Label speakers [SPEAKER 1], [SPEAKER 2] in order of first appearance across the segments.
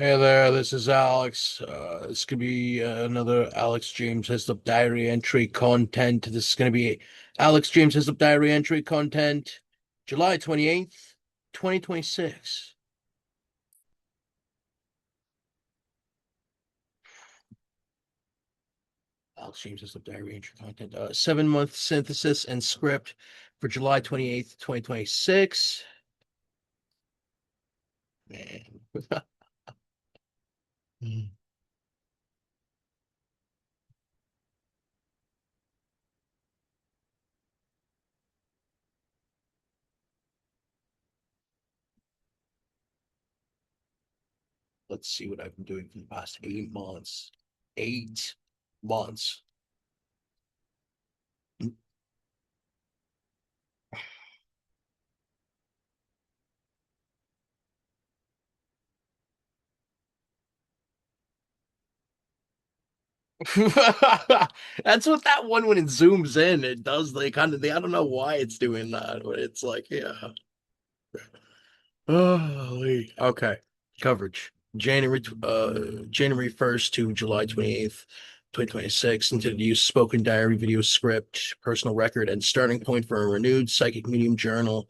[SPEAKER 1] Hey there, this is Alex. This could be another Alex James Hislop diary entry content. This is going to be Alex James Hislop diary entry content, July 28th, 2026. Alex James Hislop diary entry content. 7-month synthesis and script for July 28th, 2026. Man. Let's see what I've been doing for the past 8 months. 8 months. That's what that one when it zooms in, it does they kind of they I don't know why it's doing that, but it's like, yeah. Oh, okay. Coverage. January 1st to July 28th, 2026, intended to use spoken diary, video script, personal record, and starting point for a renewed psychic medium journal.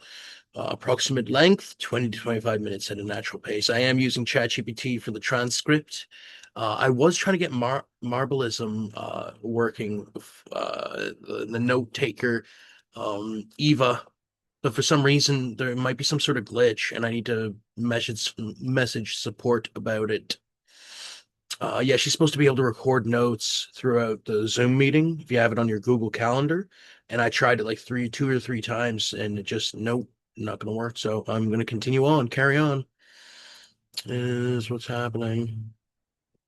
[SPEAKER 1] Approximate length, 20 to 25 minutes at a natural pace. I am using ChatGPT for the transcript. I was trying to get Marbleism working, the note taker, Eva, but for some reason there might be some sort of glitch, and I need to message support about it. Yeah, she's supposed to be able to record notes throughout the Zoom meeting if you have it on your Google Calendar. And I tried it like 2 or 3 times, and it just nope, not gonna work. So I'm gonna continue on, carry on. Is what's happening.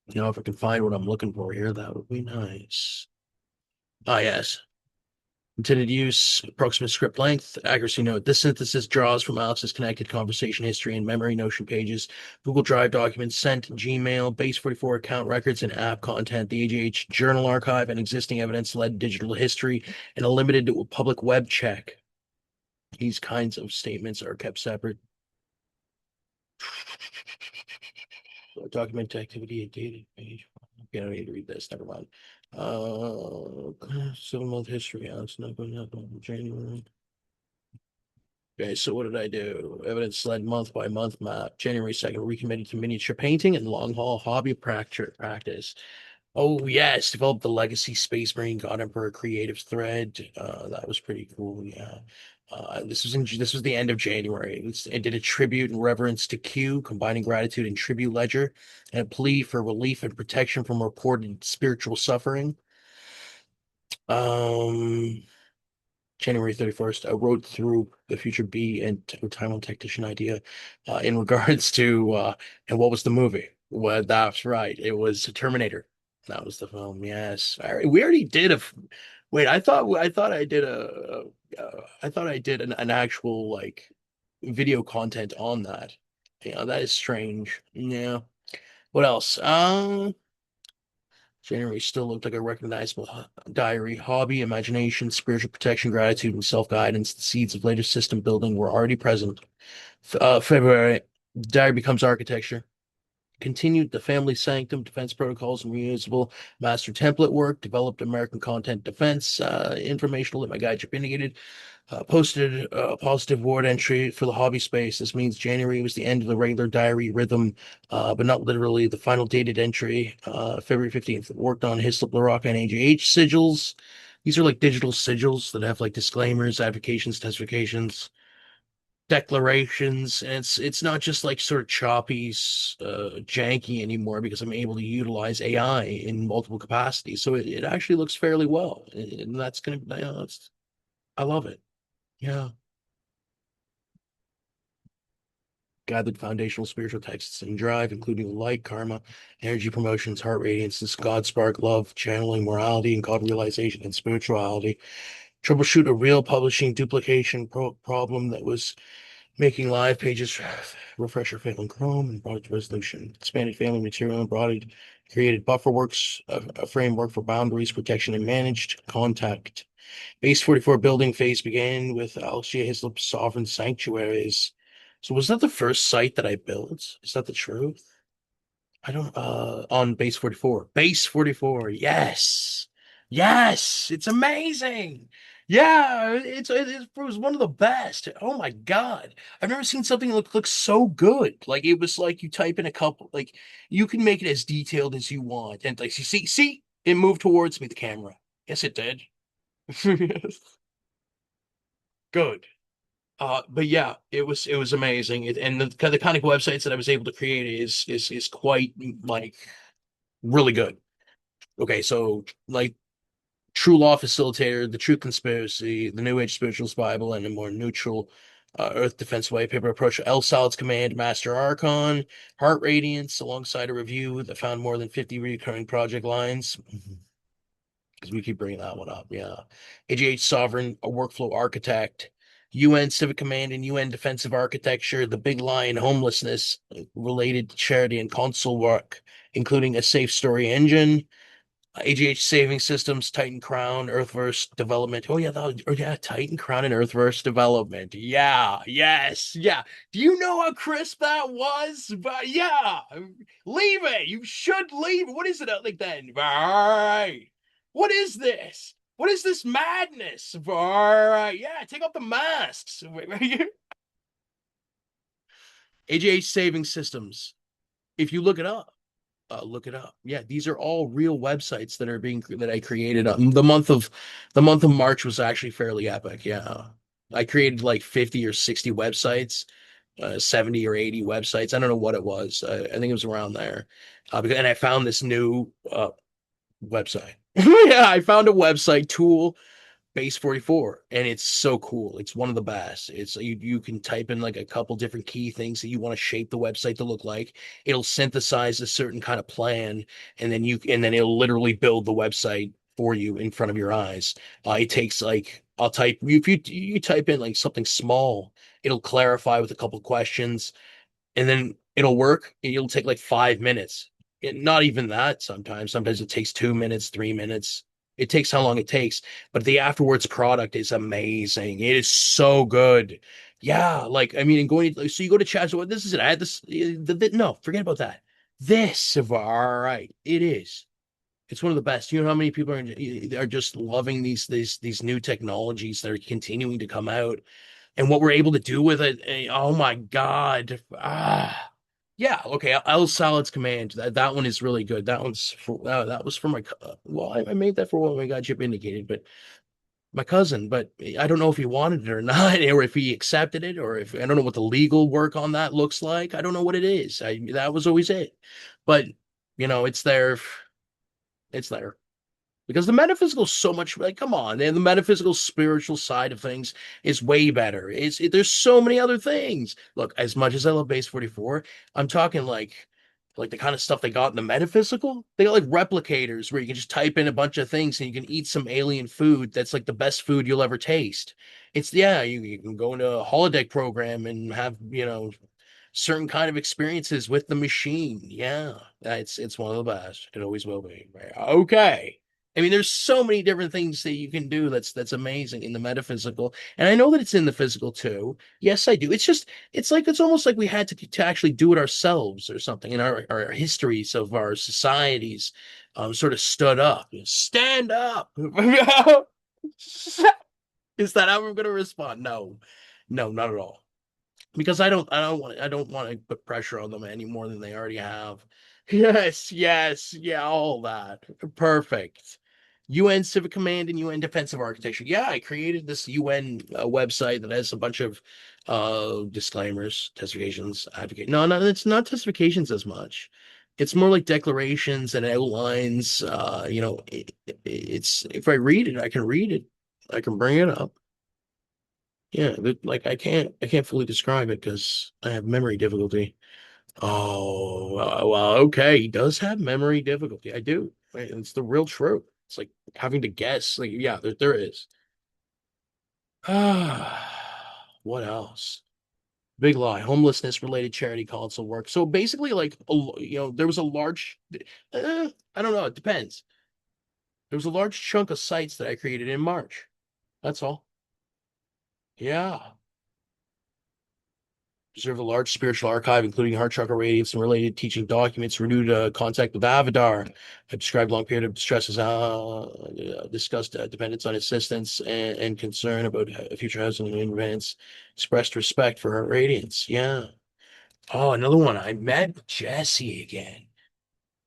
[SPEAKER 1] If I can find what I'm looking for here, that would be nice. Ah, yes. Intended use, approximate script length, accuracy note. This synthesis draws from Alex's connected conversation history and memory Notion pages, Google Drive documents, sent, Gmail, Base 44 account records, and app content, the AGH journal archive, and existing evidence-led digital history, and a limited public web check. These kinds of statements are kept separate. Document activity and data page. Okay, I don't need to read this. Never mind. 7-month history. Alex, not going up on January. Okay, so what did I do? Evidence led month by month map. January 2nd, recommitted to miniature painting and long haul hobby practice. Oh, yes, developed the Legacy Space Marine God Emperor creative thread. That was pretty cool. Yeah. This was the end of January. It did a tribute and reverence to Q, combining gratitude and tribute ledger, and a plea for relief and protection from reported spiritual suffering. Um, January 31st, I wrote through the future B and Timeline Tactician idea in regards to and what was the movie? Well, that's right. It was Terminator. That was the film. Yes. We already did wait, I thought I did I thought I did an actual like video content on that. Yeah, that is strange. Yeah. What else? January still looked like a recognizable diary. Hobby, imagination, spiritual protection, gratitude, and self-guidance. The seeds of later system building were already present. February, diary becomes architecture. Continued the family sanctum, defense protocols, and reusable master template work. Developed American content defense, informational that my guide indicated. Posted a positive ward entry for the hobby space. This means January was the end of the regular diary rhythm, but not literally. The final dated entry, February 15th. Worked on Hislop, LaRocca, and AGH sigils. These are like digital sigils that have like disclaimers, advocations, testifications, declarations, and it's not just like sort of choppy, janky anymore because I'm able to utilize AI in multiple capacities. So it actually looks fairly well, and that's gonna, I love it. Yeah. Gathered foundational spiritual texts and drive, including light, karma, energy promotions, heart radiance, God spark, love, channeling, morality, and God realization and spirituality. Troubleshoot a real publishing duplication problem that was making live pages refresher failing Chrome and project resolution. Expanded family material and broadened, created buffer works, a framework for boundaries, protection, and managed contact. Base 44 building phase began with Alex J. Hislop's Sovereign Sanctuaries. So was that the first site that I built? Is that the truth? I don't on base 44. Base 44. Yes. Yes. It's amazing. Yeah, it was one of the best. Oh my God. I've never seen something look so good. Like it was like you type in a couple like you can make it as detailed as you want. And like see, it moved towards me, the camera. Yes, it did. Yes. Good. But yeah, it was amazing. And the kind of websites that I was able to create is quite like really good. Okay, so like True Law Facilitator, The True Conspiracy, The New Age Spiritualist Bible, and a more neutral Earth Defense White Paper approach. L Solid's Command, Master Archon, Heart Radiance, alongside a review that found more than 50 recurring project lines. Because we keep bringing that one up. Yeah. AGH Sovereign, a workflow architect. UN Civic Command and UN Defensive Architecture, the Big Lie, homelessness related to charity and console work, including a safe story engine, AGH Saving Systems, Titan Crown, Earthverse Development. Oh yeah, oh yeah, Titan Crown and Earthverse Development. Yeah, yes, yeah. Do you know how crisp that was? But yeah, leave it. You should leave. What is it like then? All right. What is this? What is this madness? All right, yeah, take off the masks. AGH Saving Systems. If you look it up. Look it up. Yeah, these are all real websites that I created. The month of March was actually fairly epic. Yeah, I created like 50 or 60 websites, 70 or 80 websites. I don't know what it was. I think it was around there. And I found this new website. Yeah, I found a website tool Base 44, and it's so cool. It's one of the best. It's you can type in like a couple different key things that you want to shape the website to look like. It'll synthesize a certain kind of plan, and then it'll literally build the website for you in front of your eyes. It takes like I'll type if you type in like something small, it'll clarify with a couple questions, and then it'll work. It'll take like 5 minutes. Not even that sometimes. Sometimes it takes 2 minutes, 3 minutes. It takes how long it takes, but the afterwards product is amazing. It is so good. Yeah, like I mean, and so you go to chat. So this is it. I had this. No, forget about that. This, all right, it is. It's one of the best. You know how many people are just loving these new technologies that are continuing to come out and what we're able to do with it. Oh my God. Yeah. Okay. L Salad's Command. That one is really good. That was for my, well, I made that for when we got Chip indicated, but my cousin, but I don't know if he wanted it or not, or if he accepted it, or if I don't know what the legal work on that looks like. I don't know what it is. That was always it. But, it's there. It's there because the metaphysical is so much like come on, and the metaphysical spiritual side of things is way better. There's so many other things. Look, as much as I love base 44, I'm talking like the kind of stuff they got in the metaphysical. They got like replicators where you can just type in a bunch of things and you can eat some alien food that's like the best food you'll ever taste. It's yeah, you can go into a holodeck program and have certain kind of experiences with the machine. Yeah, it's one of the best. It always will be. Okay. I mean, there's so many different things that you can do that's amazing in the metaphysical. And I know that it's in the physical too. Yes, I do. It's almost like we had to actually do it ourselves or something in our histories of our societies sort of stood up. Stand up. Is that how we're gonna respond? No. No, not at all because I don't want to put pressure on them any more than they already have. Yes, yes, yeah, all that. Perfect. UN Civic Command and UN Defensive Architecture. Yeah, I created this UN website that has a bunch of disclaimers, testifications, advocate. No, it's not testifications as much. It's more like declarations and outlines. It's if I read it, I can read it. I can bring it up. Yeah, like I can't fully describe it because I have memory difficulty. Oh, well, okay. He does have memory difficulty. I do. Right, it's the real truth. It's like having to guess. Like, yeah, there is. Ah, what else? Big lie. Homelessness related charity console work. So basically, like, there was a large. I don't know. It depends. There was a large chunk of sites that I created in March. That's all. Yeah. Preserve a large spiritual archive, including heart chakra radiance and related teaching documents. Renewed contact with Avadar. Have described long period of distress as discussed dependence on assistance and concern about future housing in advance. Expressed respect for her radiance. Yeah. Oh, another one. I met Jesse again.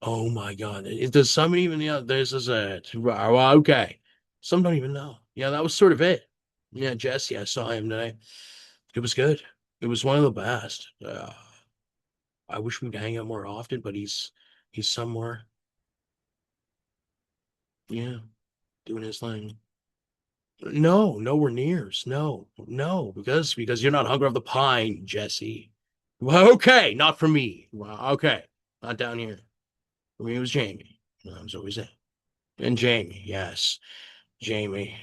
[SPEAKER 1] Oh my God. Does someone even, yeah, this is it. Well, okay. Some don't even know. Yeah, that was sort of it. Yeah, Jesse, I saw him today. It was good. It was one of the best. I wish we'd hang out more often, but he's somewhere, yeah, doing his thing. No, nowhere nears. No, no, because you're not hungry of the pine, Jesse. Well, okay, not for me. Well, okay, not down here. For me, it was Jamie. No, it was always it. And Jamie, yes, Jamie.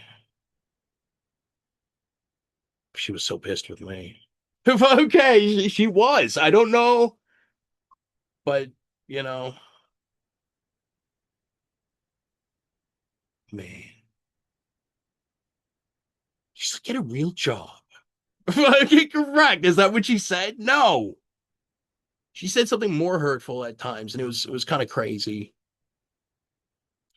[SPEAKER 1] She was so pissed with me. Okay, she was. I don't know, but you know, man, she's like, get a real job. Okay, correct. Is that what she said? No. She said something more hurtful at times, and it was kind of crazy.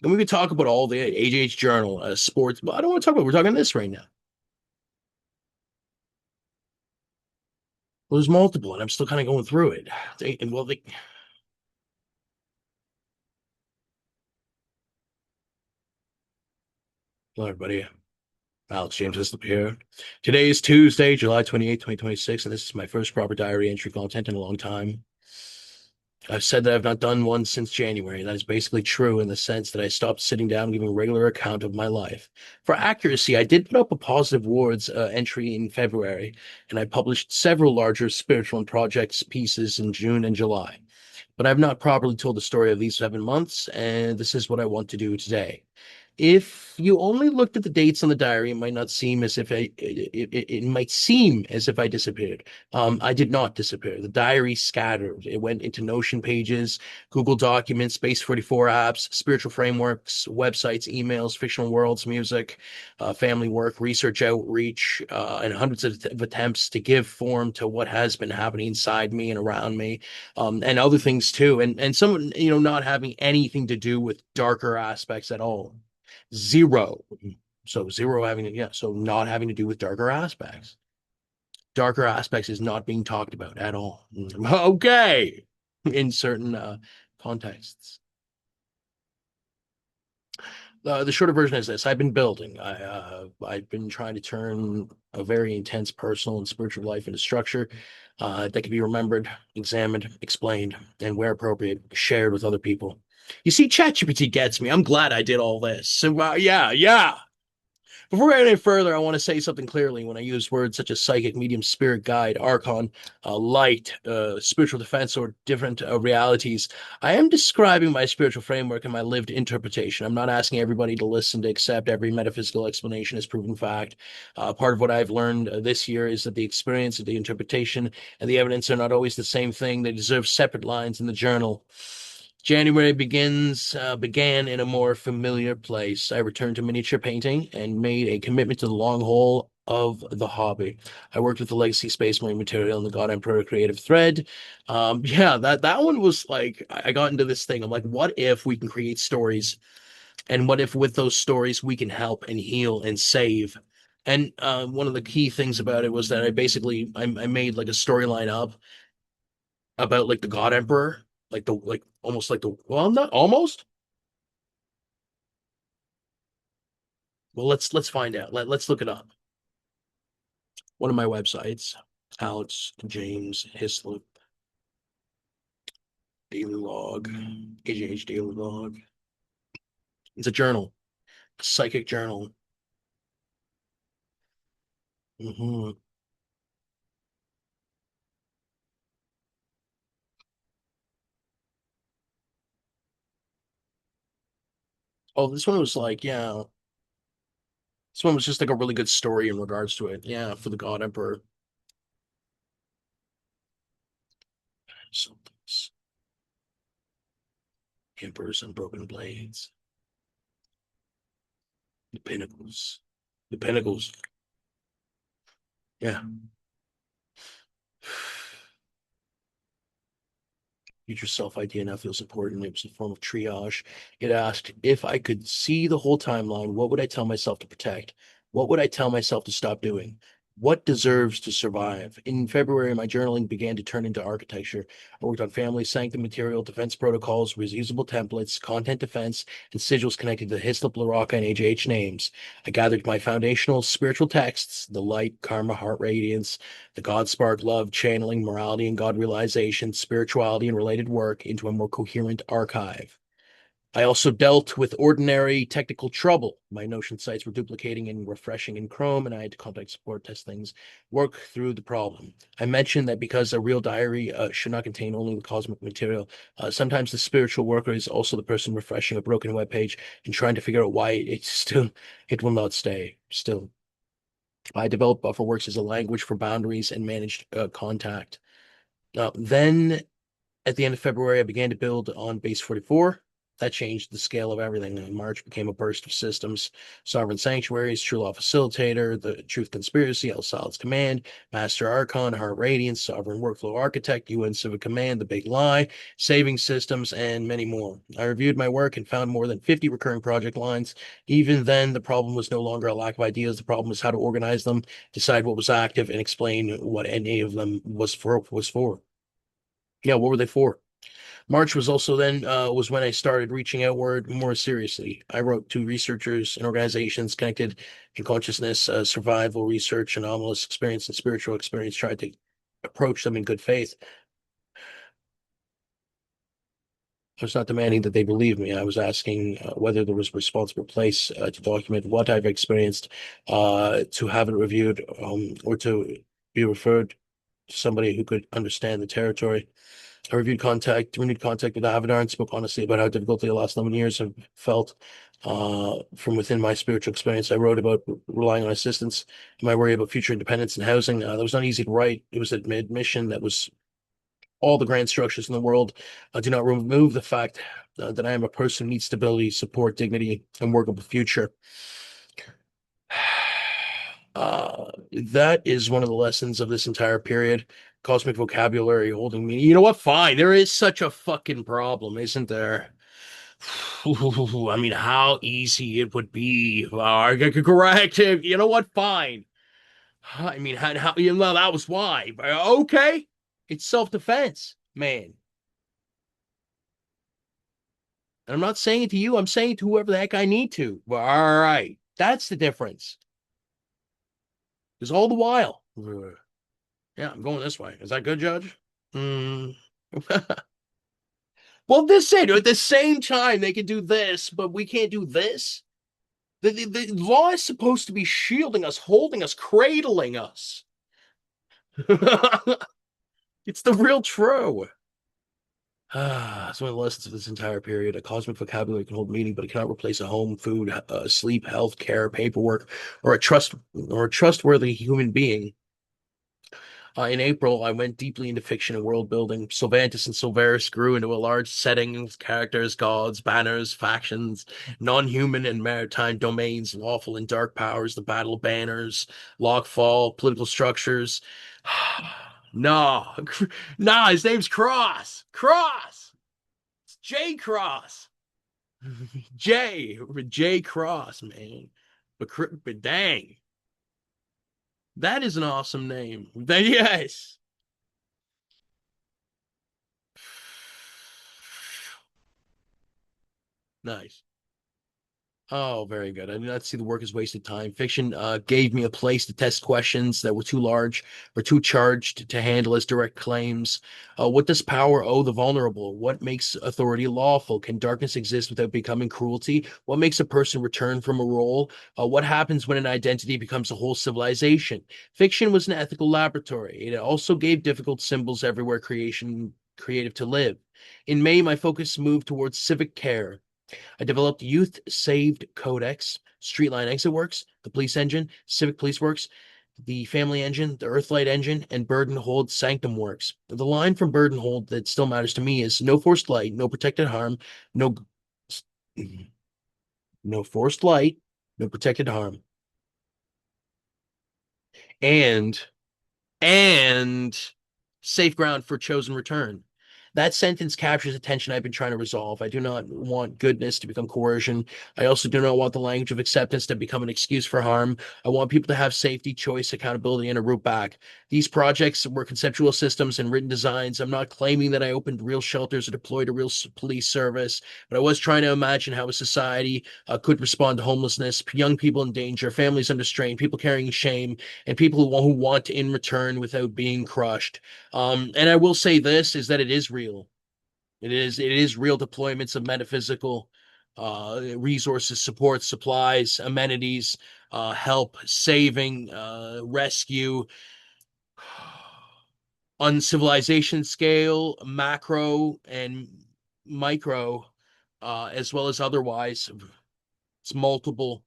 [SPEAKER 1] And we could talk about all the AJH Journal, sports, but I don't want to talk about. We're talking this right now. Well, there's multiple, and I'm still kind of going through it. And well, hello everybody. Alex James Hislop here. Today is Tuesday, July 28th, 2026, and this is my first proper diary entry content in a long time. I've said that I've not done one since January. That is basically true in the sense that I stopped sitting down and giving a regular account of my life. For accuracy, I did put up a positive words entry in February, and I published several larger spiritual and projects pieces in June and July. But I've not properly told the story of these 7 months, and this is what I want to do today. If you only looked at the dates on the diary, it might not seem as if it might seem as if I disappeared. I did not disappear. The diary scattered. It went into Notion pages, Google Documents, Space 44 apps, spiritual frameworks, websites, emails, fictional worlds, music, family work, research outreach, and hundreds of attempts to give form to what has been happening inside me and around me, and other things too. And some, not having anything to do with darker aspects at all. Zero. So zero having to, yeah, so not having to do with darker aspects. Darker aspects is not being talked about at all. Okay. In certain contexts. The shorter version is this. I've been building. I've been trying to turn a very intense personal and spiritual life into structure that can be remembered, examined, explained, and where appropriate, shared with other people. You see, ChatGPT gets me. I'm glad I did all this. So, yeah, yeah. Before I go any further, I want to say something clearly when I use words such as psychic, medium, spirit guide, archon, light, spiritual defense, or different realities. I am describing my spiritual framework and my lived interpretation. I'm not asking everybody to listen to accept every metaphysical explanation as proven fact. Part of what I've learned this year is that the experience, the interpretation, and the evidence are not always the same thing. They deserve separate lines in the journal. January began in a more familiar place. I returned to miniature painting and made a commitment to the long haul of the hobby. I worked with the Legacy Space Marine material and the God Emperor creative thread. Yeah, that one was like I got into this thing. I'm like, what if we can create stories, and what if with those stories we can help and heal and save? And one of the key things about it was that I made like a storyline up about like the God Emperor, like almost like the well, not almost. Well, let's find out. Let's look it up. One of my websites, Alex James Hislop Daily Log, AJH Daily Log. It's a journal, a psychic journal. Hmm. Oh, this one was like, yeah, this one was just like a really good story in regards to it. Yeah, for the God Emperor. So, Emperor's Unbroken Blades, the Pinnacles, the Pinnacles. Yeah. Future self idea now feels important. It was a form of triage. It asked if I could see the whole timeline, what would I tell myself to protect? What would I tell myself to stop doing? What deserves to survive? In February, my journaling began to turn into architecture. I worked on family sanctum material, defense protocols, reusable templates, content defense, and sigils connected to Hislop, LaRocca, and AJH names. I gathered my foundational spiritual texts, the light, karma, heart radiance, the God spark, love, channeling, morality and God realization, spirituality, and related work into a more coherent archive. I also dealt with ordinary technical trouble. My Notion sites were duplicating and refreshing in Chrome, and I had to contact support, test things, work through the problem. I mentioned that because a real diary should not contain only the cosmic material, sometimes the spiritual worker is also the person refreshing a broken web page and trying to figure out why it will not stay still. I developed Bufferworks as a language for boundaries and managed contact. Then at the end of February, I began to build on Base 44. That changed the scale of everything. March became a burst of systems, Sovereign Sanctuaries, True Law Facilitator, the Truth Conspiracy, El Solid's Command, Master Archon, Heart Radiance, Sovereign Workflow Architect, UN Civic Command, The Big Lie, Saving Systems, and many more. I reviewed my work and found more than 50 recurring project lines. Even then, the problem was no longer a lack of ideas. The problem was how to organize them, decide what was active, and explain what any of them was for. Yeah, what were they for? March was also then was when I started reaching outward more seriously. I wrote to researchers and organizations connected in consciousness, survival research, anomalous experience, and spiritual experience. Tried to approach them in good faith. I was not demanding that they believe me. I was asking whether there was a responsible place to document what I've experienced, to have it reviewed, or to be referred to somebody who could understand the territory. I renewed contact with Avidar and spoke honestly about how difficult the last 11 years have felt from within my spiritual experience. I wrote about relying on assistance, my worry about future independence and housing. That was not easy to write. It was an admission that was all the grand structures in the world do not remove the fact that I am a person who needs stability, support, dignity, and workable future. That is one of the lessons of this entire period. Cosmic vocabulary holding meaning. You know what? Fine. There is such a fucking problem, isn't there? I mean, how easy it would be. Correct. You know what? Fine. I mean, you know, that was why. Okay. It's self-defense, man. And I'm not saying it to you. I'm saying it to whoever the heck I need to. Well, all right. That's the difference. Because all the while, yeah, I'm going this way. Is that good, Judge? Mm. Well, this it. At the same time, they can do this, but we can't do this. The law is supposed to be shielding us, holding us, cradling us. It's the real true. It's one of the lessons of this entire period. A cosmic vocabulary can hold meaning, but it cannot replace a home, food, sleep, health care, paperwork, or a trustworthy human being. In April, I went deeply into fiction and world building. Sylvantis and Silveris grew into a large setting with characters, gods, banners, factions, non-human and maritime domains, lawful and dark powers, the battle of banners, logfall, political structures. No, nah, his name's Cross. Cross. It's J Cross. J Cross, man. But dang, that is an awesome name. Yes. Nice. Oh, very good. I did not see the work as wasted time. Fiction gave me a place to test questions that were too large or too charged to handle as direct claims. What does power owe the vulnerable? What makes authority lawful? Can darkness exist without becoming cruelty? What makes a person return from a role? What happens when an identity becomes a whole civilization? Fiction was an ethical laboratory. It also gave difficult symbols everywhere creative to live. In May, my focus moved towards civic care. I developed Youth Saved Codex, Streetline Exit Works, the Police Engine, Civic Police Works, the Family Engine, the Earthlight Engine, and Burden Hold Sanctum Works. The line from Burden Hold that still matters to me is no forced light, no protected harm, no no forced light, no protected harm, and and safe ground for chosen return. That sentence captures a tension I've been trying to resolve. I do not want goodness to become coercion. I also do not want the language of acceptance to become an excuse for harm. I want people to have safety, choice, accountability, and a route back. These projects were conceptual systems and written designs. I'm not claiming that I opened real shelters or deployed a real police service, but I was trying to imagine how a society could respond to homelessness, young people in danger, families under strain, people carrying shame, and people who want in return without being crushed. And I will say this is that it is real. It is real deployments of metaphysical resources, support, supplies, amenities, help, saving, rescue, on civilization scale, macro and micro, as well as otherwise. It's multiple.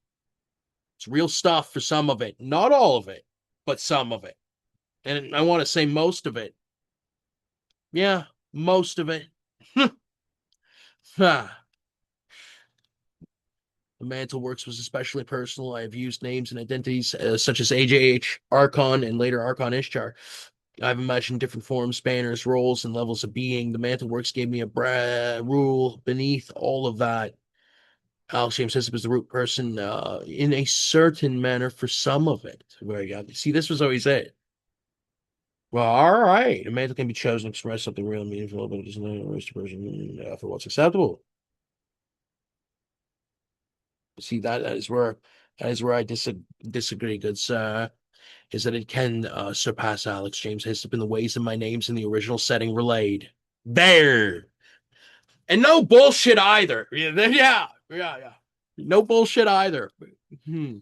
[SPEAKER 1] It's real stuff for some of it, not all of it, but some of it. And I want to say most of it. Yeah, most of it. The Mantle Works was especially personal. I have used names and identities such as AJH, Archon, and later Archon Ishtar. I've imagined different forms, banners, roles, and levels of being. The Mantle Works gave me a rule beneath all of that. Alex James Hislop is the root person in a certain manner for some of it. Very good. See, this was always it. Well, all right. A mantle can be chosen to express something real and meaningful, but it does not erase the person for what's acceptable. See, that is where I disagree, good sir, is that it can surpass Alex James Hislop in the ways that my names in the original setting relayed. There. And no bullshit either. Yeah. No bullshit either. Hmm.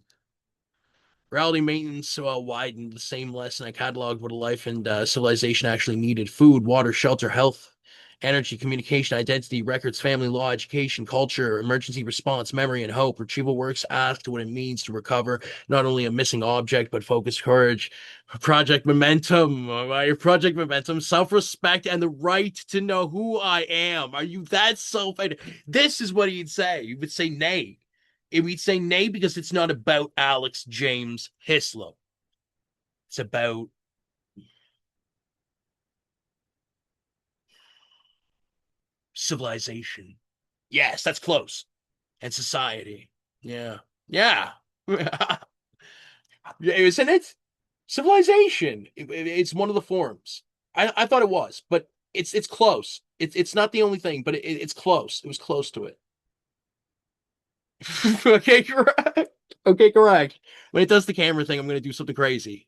[SPEAKER 1] Reality maintenance widened the same lesson I cataloged what a life and civilization actually needed: food, water, shelter, health, energy, communication, identity, records, family, law, education, culture, emergency response, memory, and hope. Retrieval works asked what it means to recover not only a missing object, but focus, courage, project momentum, self respect, and the right to know who I am. Are you that self? This is what he'd say. He would say nay. We'd say nay because it's not about Alex James Hislop. It's about civilization. Yes, that's close. And society. Yeah. Yeah. Isn't it? Civilization. It's one of the forms. I thought it was, but it's close. It's not the only thing, but it's close. It was close to it. Okay, correct. Okay, correct. When it does the camera thing, I'm gonna do something crazy.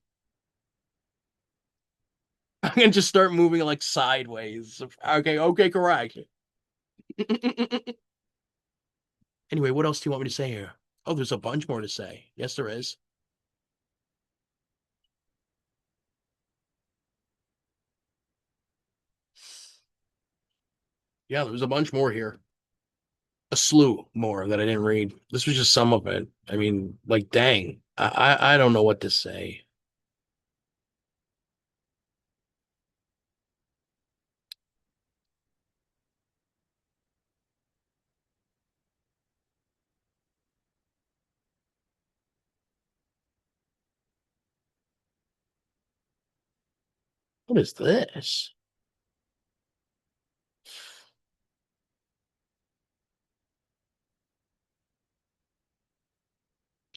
[SPEAKER 1] I'm gonna just start moving like sideways. Okay, correct. Anyway, what else do you want me to say here? Oh, there's a bunch more to say. Yes, there is. Yeah, there's a bunch more here. A slew more that I didn't read. This was just some of it. I mean, like, dang. I don't know what to say. What is this?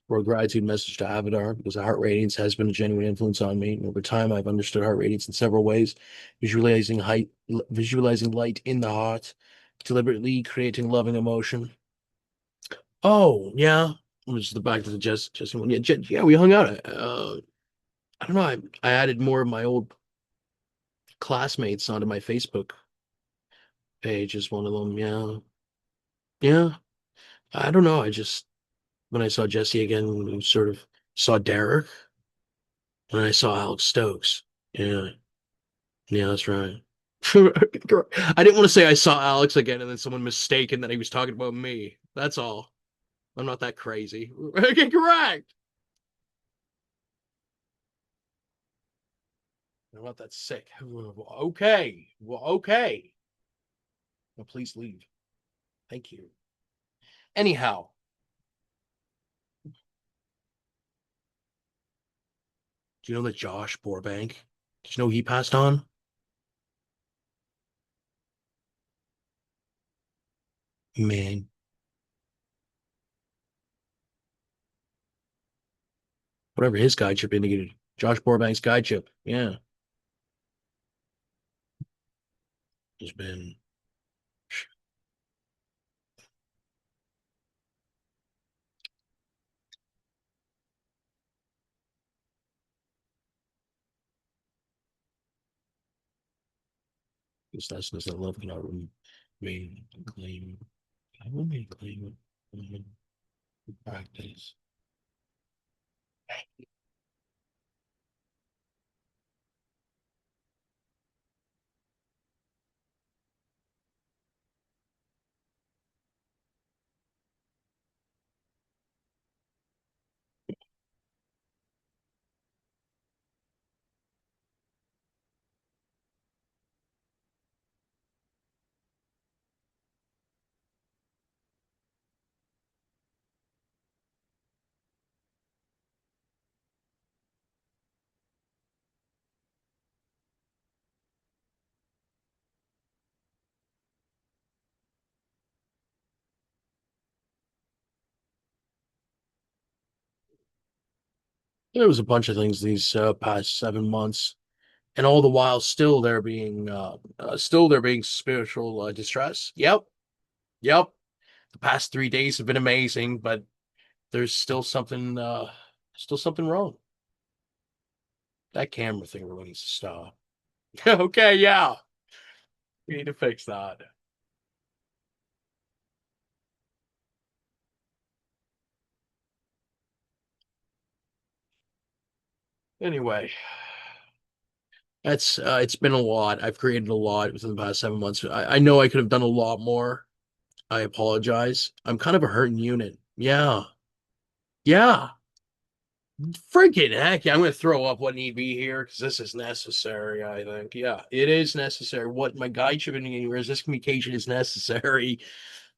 [SPEAKER 1] For a gratitude message to Avatar because the heart radiance has been a genuine influence on me. And over time, I've understood heart radiance in several ways, visualizing light in the heart, deliberately creating loving emotion. Oh, yeah. It was the back to the Jesse one. Yeah, yeah, we hung out. I don't know. I added more of my old classmates onto my Facebook page as one of them. Yeah. Yeah. I don't know. I just, when I saw Jesse again, we sort of saw Derek and I saw Alex Stokes. Yeah. Yeah, that's right. I didn't want to say I saw Alex again and then someone mistaken that he was talking about me. That's all. I'm not that crazy. Okay, correct. I'm not that sick. Okay. Well, okay. Well, please leave. Thank you. Anyhow, do you know that Josh Borbank? Did you know he passed on? Man, whatever his guide chip indicated. Josh Borbank's guide chip. Yeah, has been. This that's I love me claim. I will make claim practice. There was a bunch of things these past 7 months, and all the while still there being spiritual distress. Yep, yep. The past 3 days have been amazing, but there's still something wrong. That camera thing really needs to stop. Okay, yeah, we need to fix that. Anyway, that's it's been a lot. I've created a lot within the past 7 months. I know I could have done a lot more. I apologize. I'm kind of a hurting unit. Yeah, yeah. Freaking heck, yeah, I'm going to throw up what need be here because this is necessary, I think. Yeah, it is necessary. What my guide should be anywhere is this communication is necessary.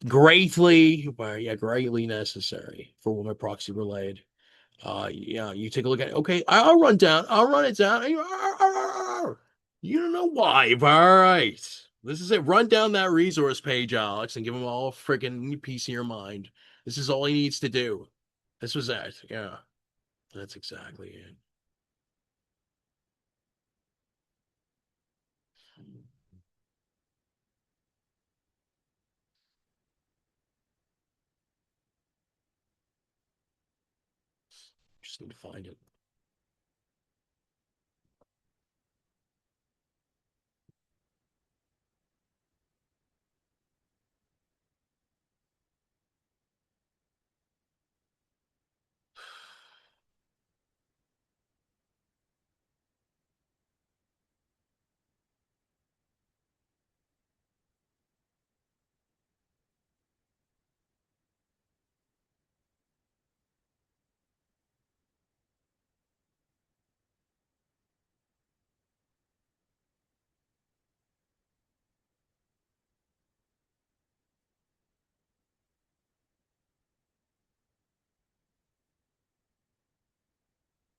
[SPEAKER 1] Greatly, well, yeah, greatly necessary for what my proxy relayed. Yeah, you take a look at it. Okay, I'll run down. I'll run it down. You don't know why. All right. This is it. Run down that resource page, Alex, and give him all a freaking piece of your mind. This is all he needs to do. This was it. Yeah, that's exactly it. Just need to find it.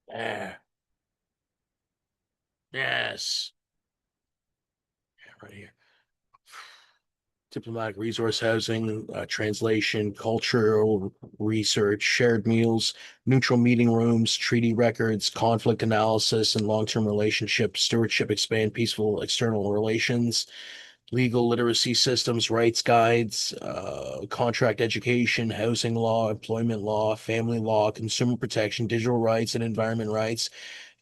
[SPEAKER 1] Yeah. Yes. Yeah, right here. Diplomatic resource housing, translation, cultural research, shared meals, neutral meeting rooms, treaty records, conflict analysis and long-term relationships, stewardship, expand peaceful external relations, legal literacy systems, rights guides, contract education, housing law, employment law, family law, consumer protection, digital rights, and environment rights.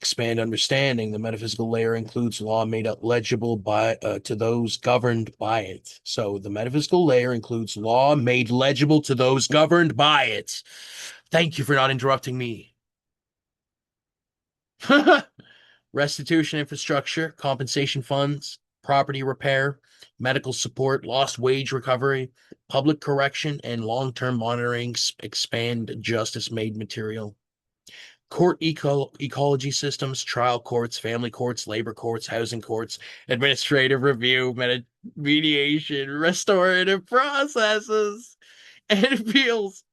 [SPEAKER 1] Expand understanding. The metaphysical layer includes law made up legible by to those governed by it. So the metaphysical layer includes law made legible to those governed by it. Thank you for not interrupting me. Restitution infrastructure, compensation funds, property repair, medical support, lost wage recovery, public correction, and long-term monitoring expand justice made material. Ecology systems, trial courts, family courts, labor courts, housing courts, administrative review, mediation, restorative processes, and appeals.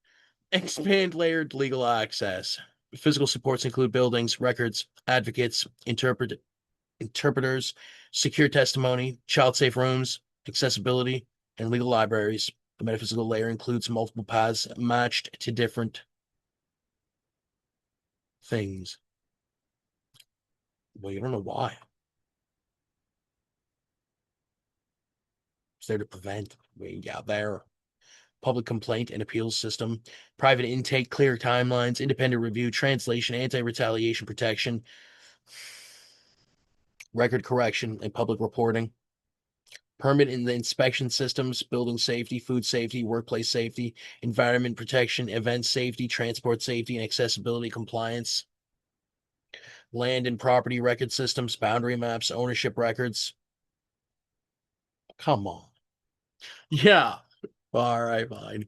[SPEAKER 1] Expand layered legal access. Physical supports include buildings, records, advocates, interpreters, secure testimony, child safe rooms, accessibility, and legal libraries. The metaphysical layer includes multiple paths matched to different things. Well, you don't know why. It's there to prevent. Yeah, there. Public complaint and appeals system, private intake, clear timelines, independent review, translation, anti-retaliation protection, record correction, and public reporting. Permit in the inspection systems, building safety, food safety, workplace safety, environment protection, event safety, transport safety, and accessibility compliance. Land and property record systems, boundary maps, ownership records. Come on. Yeah. All right, fine.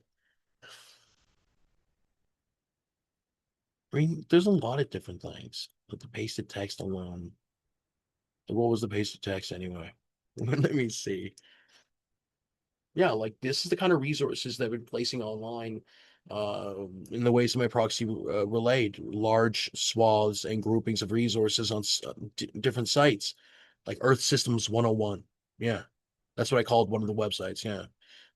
[SPEAKER 1] I mean, there's a lot of different things. But the pasted text alone. What was the pasted text anyway? Let me see. Yeah, like this is the kind of resources that we're placing online in the ways of my proxy relayed large swaths and groupings of resources on different sites, like Earth Systems 101. Yeah, that's what I called one of the websites. Yeah,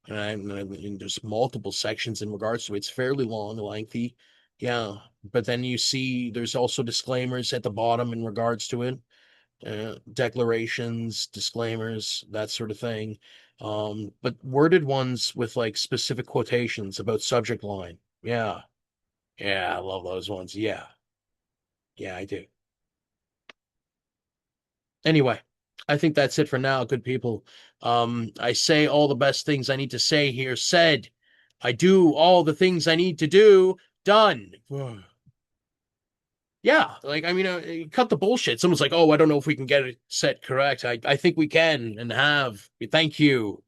[SPEAKER 1] and there's multiple sections in regards to it. It's fairly long, lengthy. Yeah, but then you see there's also disclaimers at the bottom in regards to it, declarations, disclaimers, that sort of thing. But worded ones with like specific quotations about subject line. Yeah. Yeah, I love those ones. Yeah. Yeah, I do. Anyway, I think that's it for now, good people. I say all the best things I need to say here said. I do all the things I need to do done. Yeah, like I mean, cut the bullshit. Someone's like, "Oh, I don't know if we can get it set correct." I think we can and have. Thank you.